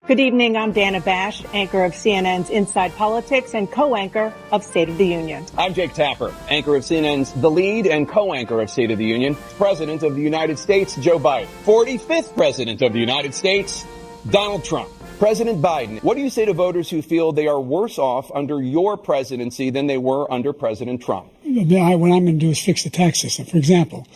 Good evening. I'm Dana Bash, anchor of CNN's Inside Politics and co-anchor of State of the Union. I'm Jake Tapper, anchor of CNN's The Lead and co-anchor of State of the Union. President of the United States, Joe Biden. 45th President of the United States, Donald Trump. President Biden, what do you say to voters who feel they are worse off under your presidency than they were under President Trump? What I'm going to do is fix the tax system. For example,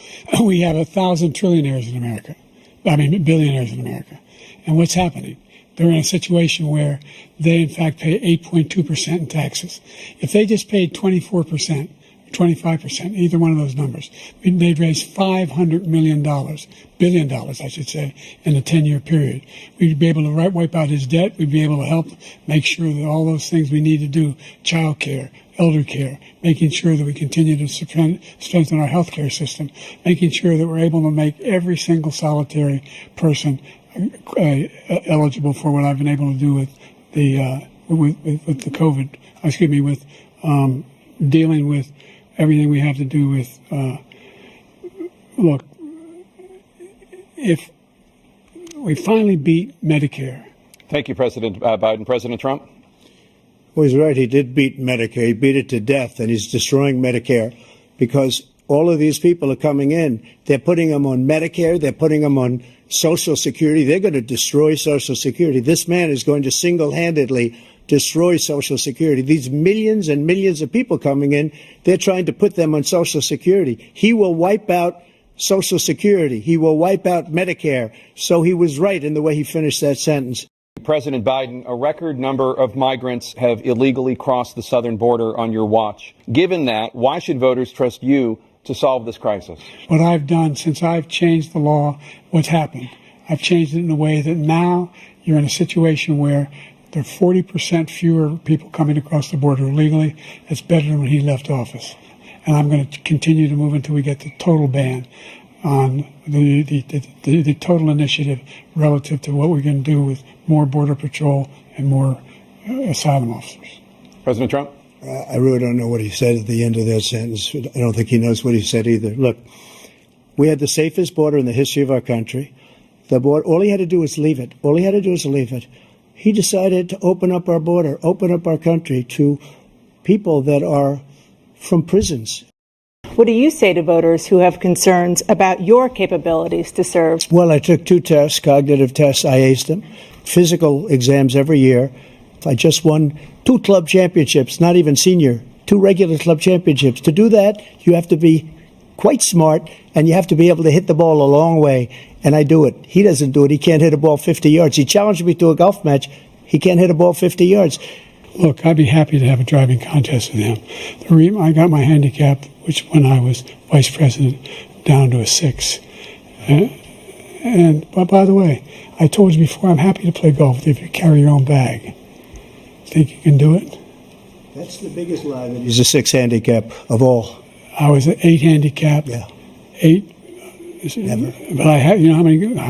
we have 1,000 trillionaires in America. Billionaires in America. And what's happening? They're in a situation where they, in fact, pay 8.2% in taxes. If they just paid 24%, 25%, either one of those numbers, they'd raise $500 billion, I should say, in a 10-year period. We'd be able to wipe out his debt. We'd be able to help make sure that all those things we need to do, child care, elder care, making sure that we continue to strengthen our healthcare system, making sure that we're able to make every single solitary person eligible for what I've been able to do with the with the COVID. With dealing with everything we have to do with. Look, if we finally beat Medicare. Thank you, President Biden. President Trump? Well, he's right. He did beat Medicare. He beat it to death, and he's destroying Medicare because all of these people are coming in. They're putting them on Medicare. They're putting them on Social Security. They're going to destroy Social Security. This man is going to single-handedly destroy Social Security. These millions and millions of people coming in, they're trying to put them on Social Security. He will wipe out Social Security. He will wipe out Medicare. So he was right in the way he finished that sentence. President Biden, a record number of migrants have illegally crossed the southern border on your watch. Given that, why should voters trust you to solve this crisis? What I've done since I've changed the law, what's happened? I've changed it in a way that now you're in a situation where there are 40% fewer people coming across the border illegally. It's better than when he left office. And I'm going to continue to move until we get the total ban on the total initiative relative to what we're going to do with more Border Patrol and more asylum officers. President Trump? I really don't know what he said at the end of that sentence. I don't think he knows what he said either. Look, we had the safest border in the history of our country. The border, all he had to do was leave it. All he had to do was leave it. He decided to open up our border, open up our country to people that are from prisons. What do you say to voters who have concerns about your capabilities to serve? Well, I took 2 tests, cognitive tests. I aced them. Physical exams every year. I just won 2 club championships, not even senior, 2 regular club championships. To do that, you have to be quite smart, and you have to be able to hit the ball a long way, and I do it. He doesn't do it. He can't hit a ball 50 yards. He challenged me to a golf match. He can't hit a ball 50 yards. Look, I'd be happy to have a driving contest with him. I got my handicap, which when I was vice president, down to a 6. But by the way, I told you before, I'm happy to play golf if you carry your own bag. Think you can do it? That's the biggest lie. That he's a 6 handicap of all. I was an 8 handicap. Yeah. 8. Never. But I have, you know how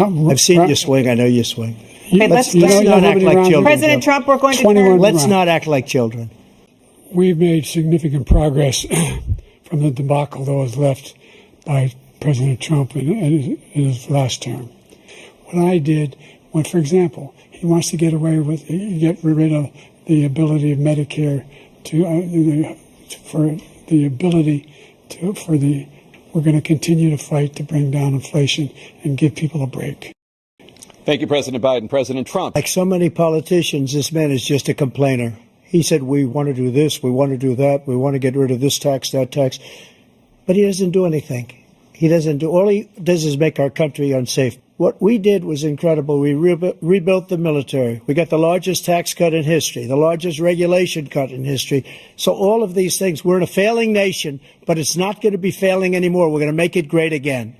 many? I've seen you swing. I know you swing. Okay, let's not act like children. President Trump, we're going to turn. Let's not act like children. We've made significant progress from the debacle that was left by President Trump in his last term. What I did, for example, he wants to get rid of the ability of Medicare we're going to continue to fight to bring down inflation and give people a break. Thank you, President Biden. President Trump. Like so many politicians, this man is just a complainer. He said, we want to do this, we want to do that, we want to get rid of this tax, that tax. But he doesn't do anything. All he does is make our country unsafe. What we did was incredible. We rebuilt the military. We got the largest tax cut in history, the largest regulation cut in history. So all of these things, we're in a failing nation, but it's not going to be failing anymore. We're going to make it great again.